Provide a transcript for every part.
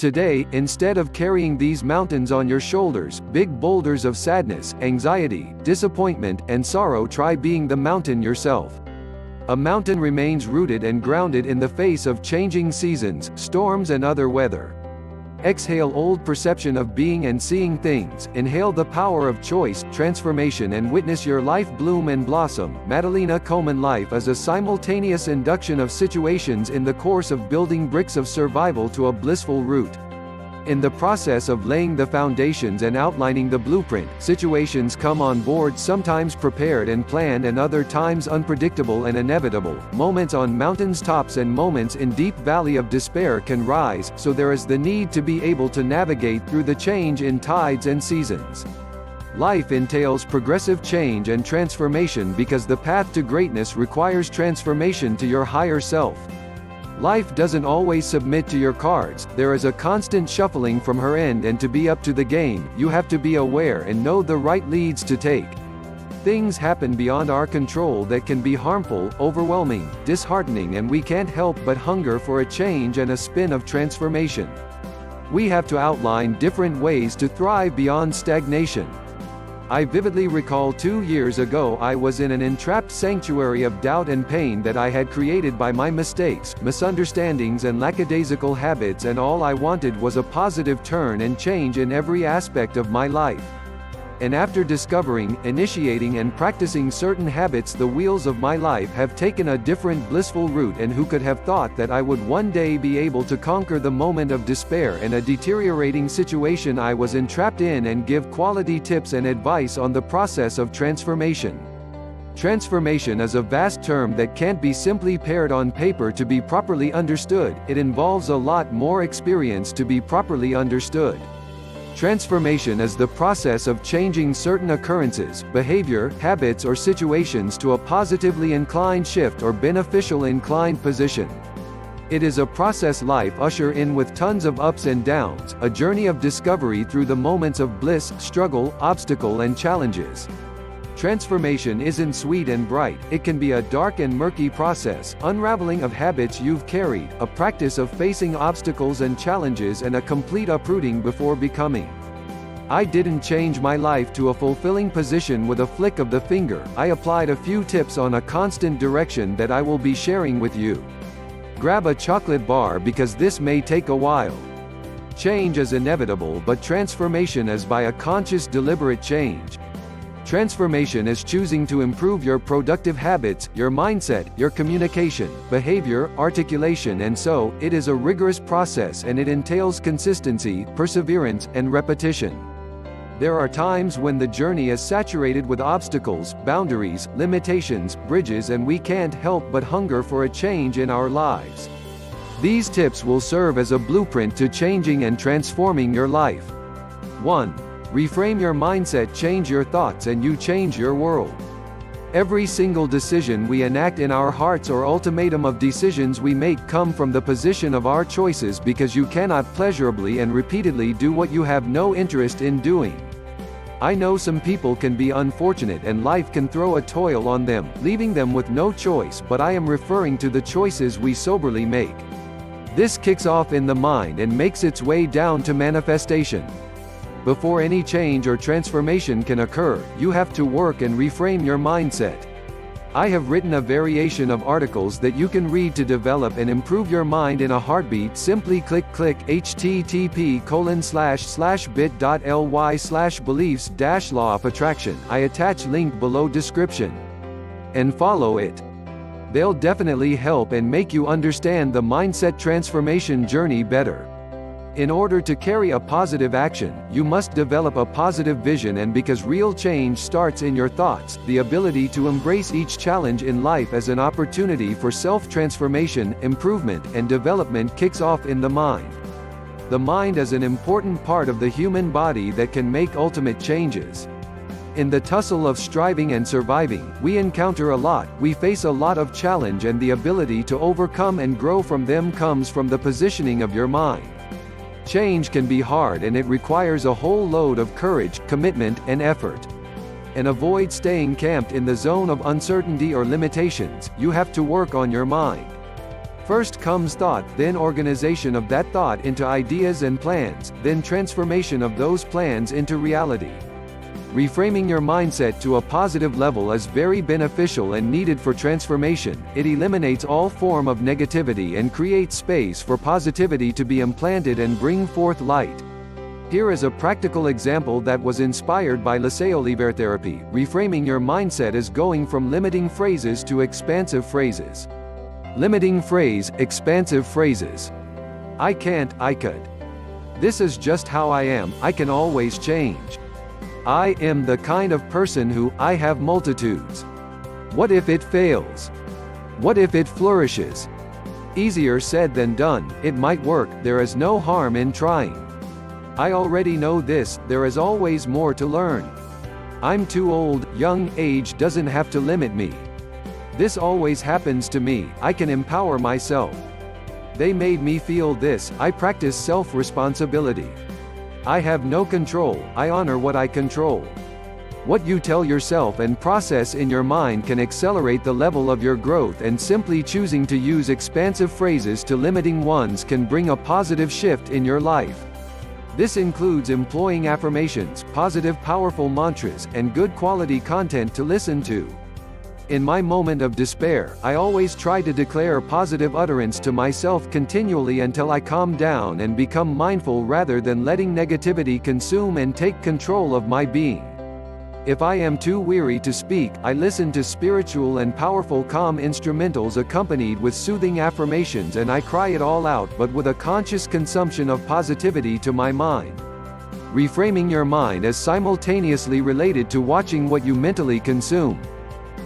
Today, instead of carrying these mountains on your shoulders, big boulders of sadness, anxiety, disappointment, and sorrow, try being the mountain yourself. A mountain remains rooted and grounded in the face of changing seasons, storms, and other weather. Exhale old perception of being and seeing things, inhale the power of choice, transformation, and witness your life bloom and blossom. Madalina Coman. Life is a simultaneous induction of situations in the course of building bricks of survival to a blissful route. In the process of laying the foundations and outlining the blueprint, situations come on board, sometimes prepared and planned and other times unpredictable and inevitable. Moments on mountains' tops and moments in deep valley of despair can rise, so there is the need to be able to navigate through the change in tides and seasons. Life entails progressive change and transformation because the path to greatness requires transformation to your higher self. Life doesn't always submit to your cards, there is a constant shuffling from her end, and to be up to the game, you have to be aware and know the right leads to take. Things happen beyond our control that can be harmful, overwhelming, disheartening, and we can't help but hunger for a change and a spin of transformation. We have to outline different ways to thrive beyond stagnation. I vividly recall 2 years ago I was in an entrapped sanctuary of doubt and pain that I had created by my mistakes, misunderstandings, and lackadaisical habits, and all I wanted was a positive turn and change in every aspect of my life. And after discovering, initiating, and practicing certain habits, the wheels of my life have taken a different blissful route, and who could have thought that I would one day be able to conquer the moment of despair and a deteriorating situation I was entrapped in and give quality tips and advice on the process of transformation. Transformation is a vast term that can't be simply paired on paper to be properly understood. It involves a lot more experience to be properly understood. Transformation is the process of changing certain occurrences, behavior, habits, or situations to a positively inclined shift or beneficial inclined position. It is a process life usher in with tons of ups and downs, a journey of discovery through the moments of bliss, struggle, obstacle, and challenges. Transformation isn't sweet and bright, it can be a dark and murky process, unraveling of habits you've carried, a practice of facing obstacles and challenges, and a complete uprooting before becoming. I didn't change my life to a fulfilling position with a flick of the finger. I applied a few tips on a constant direction that I will be sharing with you. Grab a chocolate bar because this may take a while. Change is inevitable, but transformation is by a conscious, deliberate change. Transformation is choosing to improve your productive habits, your mindset, your communication, behavior, articulation, and so, it is a rigorous process and it entails consistency, perseverance, and repetition. There are times when the journey is saturated with obstacles, boundaries, limitations, bridges, and we can't help but hunger for a change in our lives. These tips will serve as a blueprint to changing and transforming your life. 1. Reframe your mindset. Change your thoughts and you change your world. Every single decision we enact in our hearts or ultimatum of decisions we make come from the position of our choices, because you cannot pleasurably and repeatedly do what you have no interest in doing. I know some people can be unfortunate and life can throw a toil on them, leaving them with no choice, but I am referring to the choices we soberly make. This kicks off in the mind and makes its way down to manifestation. Before any change or transformation can occur, you have to work and reframe your mindset. I have written a variation of articles that you can read to develop and improve your mind in a heartbeat. Simply click http://bit.ly/beliefs-law of attraction. I attach link below description. And follow it. They'll definitely help and make you understand the mindset transformation journey better. In order to carry a positive action, you must develop a positive vision, and because real change starts in your thoughts, the ability to embrace each challenge in life as an opportunity for self-transformation, improvement, and development kicks off in the mind. The mind is an important part of the human body that can make ultimate changes. In the tussle of striving and surviving, we encounter a lot, we face a lot of challenge, and the ability to overcome and grow from them comes from the positioning of your mind. Change can be hard and it requires a whole load of courage, commitment, and effort. And avoid staying camped in the zone of uncertainty or limitations. You have to work on your mind. First comes thought, then organization of that thought into ideas and plans, then transformation of those plans into reality. Reframing your mindset to a positive level is very beneficial and needed for transformation. It eliminates all form of negativity and creates space for positivity to be implanted and bring forth light. Here is a practical example that was inspired by Laissez-Oliver therapy. Reframing your mindset is going from limiting phrases to expansive phrases. Limiting phrase, expansive phrases. I can't, I could. This is just how I am, I can always change. I am the kind of person who, I have multitudes. What if it fails? What if it flourishes? Easier said than done, it might work, there is no harm in trying. I already know this, there is always more to learn. I'm too old, young, age doesn't have to limit me. This always happens to me, I can empower myself. They made me feel this, I practice self-responsibility. I have no control, I honor what I control. What you tell yourself and process in your mind can accelerate the level of your growth, and simply choosing to use expansive phrases to limiting ones can bring a positive shift in your life. This includes employing affirmations, positive powerful mantras, and good quality content to listen to. In my moment of despair, I always try to declare positive utterance to myself continually until I calm down and become mindful rather than letting negativity consume and take control of my being. If I am too weary to speak, I listen to spiritual and powerful calm instrumentals accompanied with soothing affirmations, and I cry it all out, but with a conscious consumption of positivity to my mind. Reframing your mind is simultaneously related to watching what you mentally consume.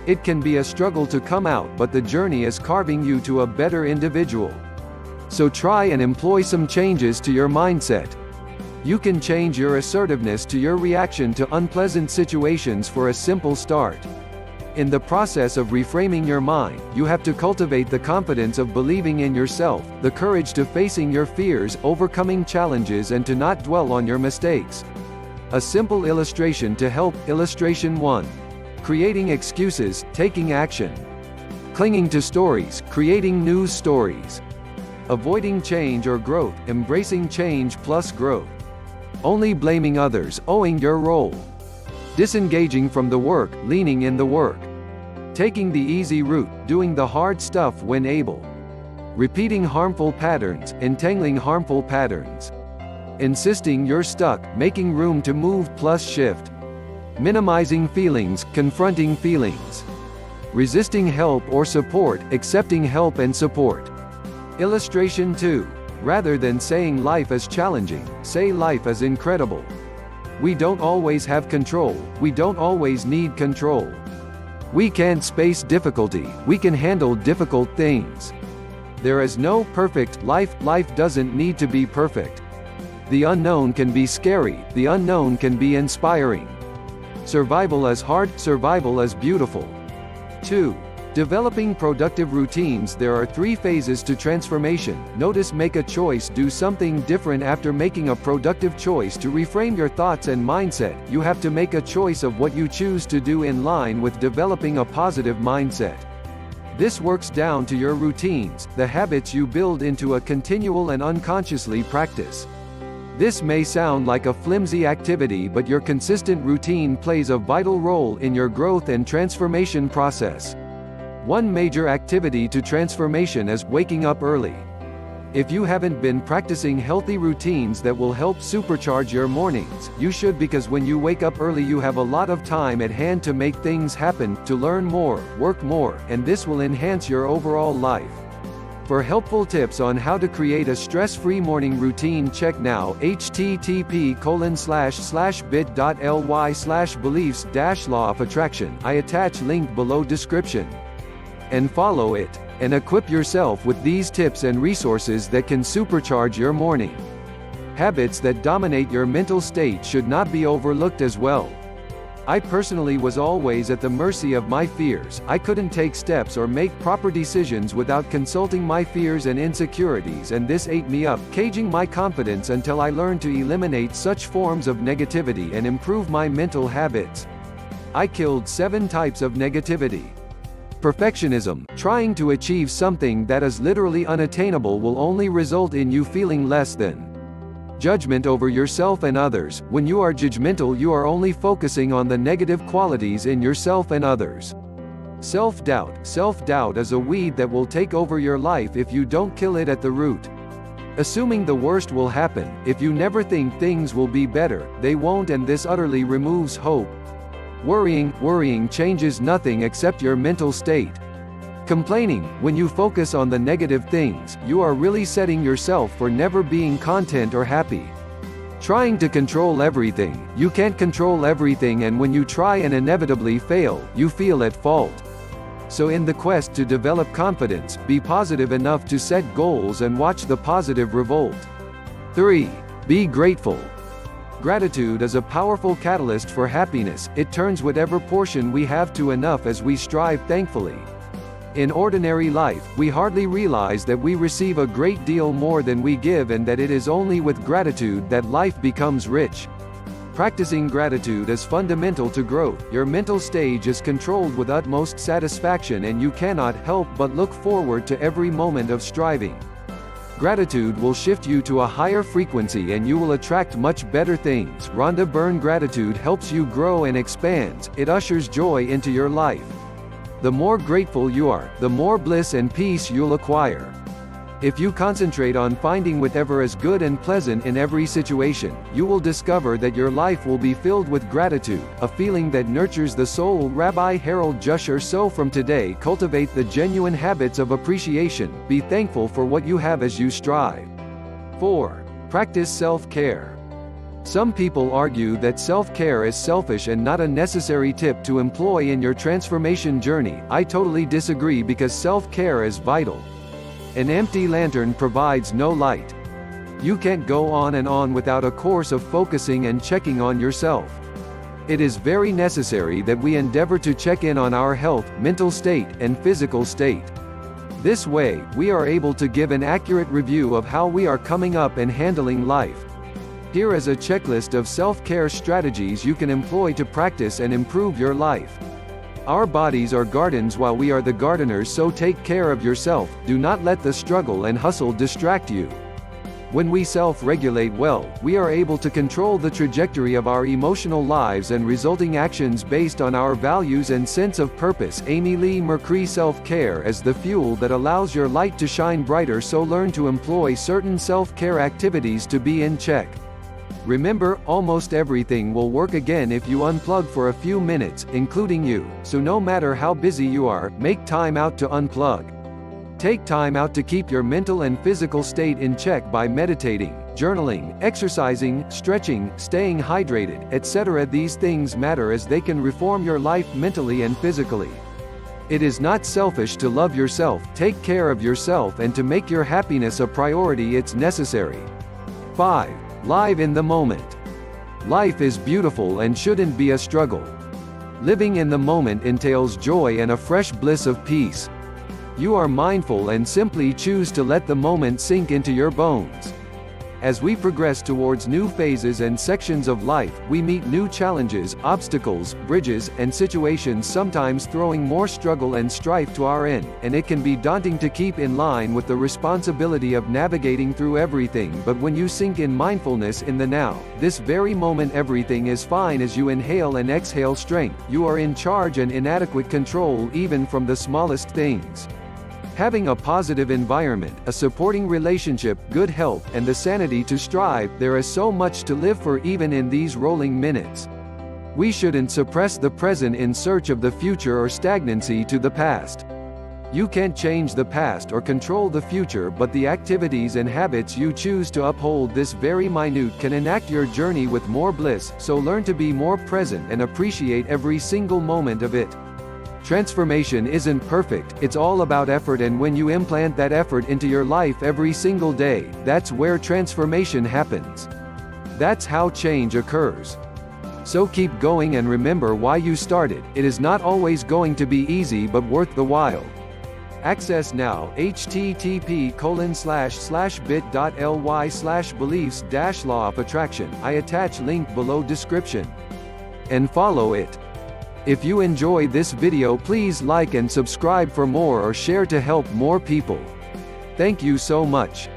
It can be a struggle to come out, but the journey is carving you to a better individual. So try and employ some changes to your mindset. You can change your assertiveness to your reaction to unpleasant situations for a simple start. In the process of reframing your mind, you have to cultivate the confidence of believing in yourself, the courage to facing your fears, overcoming challenges, and to not dwell on your mistakes. A simple illustration to help. Illustration 1. Creating excuses, taking action. Clinging to stories, creating news stories. Avoiding change or growth, embracing change plus growth. Only blaming others, owing your role. Disengaging from the work, leaning in the work. Taking the easy route, doing the hard stuff when able. Repeating harmful patterns, entangling harmful patterns. Insisting you're stuck, making room to move plus shift. Minimizing feelings, confronting feelings. Resisting help or support, accepting help and support. Illustration 2. Rather than saying life is challenging, say life is incredible. We don't always have control, we don't always need control. We can't space difficulty, we can handle difficult things. There is no perfect life, life doesn't need to be perfect. The unknown can be scary, the unknown can be inspiring. Survival is hard, survival is beautiful. 2. Developing productive routines. There are 3 phases to transformation. Notice: make a choice, do something different. After making a productive choice to reframe your thoughts and mindset, you have to make a choice of what you choose to do in line with developing a positive mindset. This works down to your routines, the habits you build into a continual and unconsciously practice. This may sound like a flimsy activity, but your consistent routine plays a vital role in your growth and transformation process. One major activity to transformation is waking up early. If you haven't been practicing healthy routines that will help supercharge your mornings, you should, because when you wake up early you have a lot of time at hand to make things happen, to learn more, work more, and this will enhance your overall life. For helpful tips on how to create a stress-free morning routine, check now http://bit.ly/beliefs-law of attraction. I attach link below description. And follow it, and equip yourself with these tips and resources that can supercharge your morning. Habits that dominate your mental state should not be overlooked as well. I personally was always at the mercy of my fears. I couldn't take steps or make proper decisions without consulting my fears and insecurities, and this ate me up, caging my confidence until I learned to eliminate such forms of negativity and improve my mental habits. I killed 7 types of negativity. Perfectionism, trying to achieve something that is literally unattainable will only result in you feeling less than. Judgment over yourself and others, when you are judgmental you are only focusing on the negative qualities in yourself and others. Self-doubt. Self-doubt is a weed that will take over your life if you don't kill it at the root. Assuming the worst will happen, if you never think things will be better, they won't, and this utterly removes hope. Worrying changes nothing except your mental state. Complaining, when you focus on the negative things, you are really setting yourself for never being content or happy. Trying to control everything, you can't control everything, and when you try and inevitably fail, you feel at fault. So in the quest to develop confidence, be positive enough to set goals and watch the positive revolt. 3. Be grateful. Gratitude is a powerful catalyst for happiness. It turns whatever portion we have to enough as we strive thankfully. In ordinary life, we hardly realize that we receive a great deal more than we give, and that it is only with gratitude that life becomes rich. Practicing gratitude is fundamental to growth. Your mental stage is controlled with utmost satisfaction, and you cannot help but look forward to every moment of striving. Gratitude will shift you to a higher frequency and you will attract much better things. Rhonda Byrne. Gratitude helps you grow and expands. It ushers joy into your life. The more grateful you are, the more bliss and peace you'll acquire. If you concentrate on finding whatever is good and pleasant in every situation, you will discover that your life will be filled with gratitude, a feeling that nurtures the soul. Rabbi Harold Jusher. So from today, cultivate the genuine habits of appreciation. Be thankful for what you have as you strive. 4. Practice self-care. Some people argue that self-care is selfish and not a necessary tip to employ in your transformation journey. I totally disagree, because self-care is vital. An empty lantern provides no light. You can't go on and on without a course of focusing and checking on yourself. It is very necessary that we endeavor to check in on our health, mental state, and physical state. This way, we are able to give an accurate review of how we are coming up and handling life. Here is a checklist of self-care strategies you can employ to practice and improve your life. Our bodies are gardens while we are the gardeners, so take care of yourself. Do not let the struggle and hustle distract you. When we self-regulate well, we are able to control the trajectory of our emotional lives and resulting actions based on our values and sense of purpose. Amy Lee Mercury. Self-care is the fuel that allows your light to shine brighter, so learn to employ certain self-care activities to be in check. Remember, almost everything will work again if you unplug for a few minutes, including you, so no matter how busy you are, make time out to unplug. Take time out to keep your mental and physical state in check by meditating, journaling, exercising, stretching, staying hydrated, etc. These things matter as they can reform your life mentally and physically. It is not selfish to love yourself, take care of yourself, and to make your happiness a priority. It's necessary. 5. Live in the moment. Life is beautiful and shouldn't be a struggle. Living in the moment entails joy and a fresh bliss of peace. You are mindful and simply choose to let the moment sink into your bones. As we progress towards new phases and sections of life, we meet new challenges, obstacles, bridges, and situations, sometimes throwing more struggle and strife to our end, and it can be daunting to keep in line with the responsibility of navigating through everything. But when you sink in mindfulness in the now, this very moment, everything is fine. As you inhale and exhale strength, you are in charge and inadequate control even from the smallest things. Having a positive environment, a supporting relationship, good health, and the sanity to strive, there is so much to live for even in these rolling minutes. We shouldn't suppress the present in search of the future or stagnancy to the past. You can't change the past or control the future, but the activities and habits you choose to uphold this very minute can enact your journey with more bliss, so learn to be more present and appreciate every single moment of it. Transformation isn't perfect, it's all about effort, and when you implant that effort into your life every single day, that's where transformation happens. That's how change occurs. So keep going and remember why you started. It is not always going to be easy, but worth the while. Access now, http://bit.ly/beliefs-law of attraction. I attach link below description. And follow it. If you enjoy this video, please like and subscribe for more or share to help more people. Thank you so much.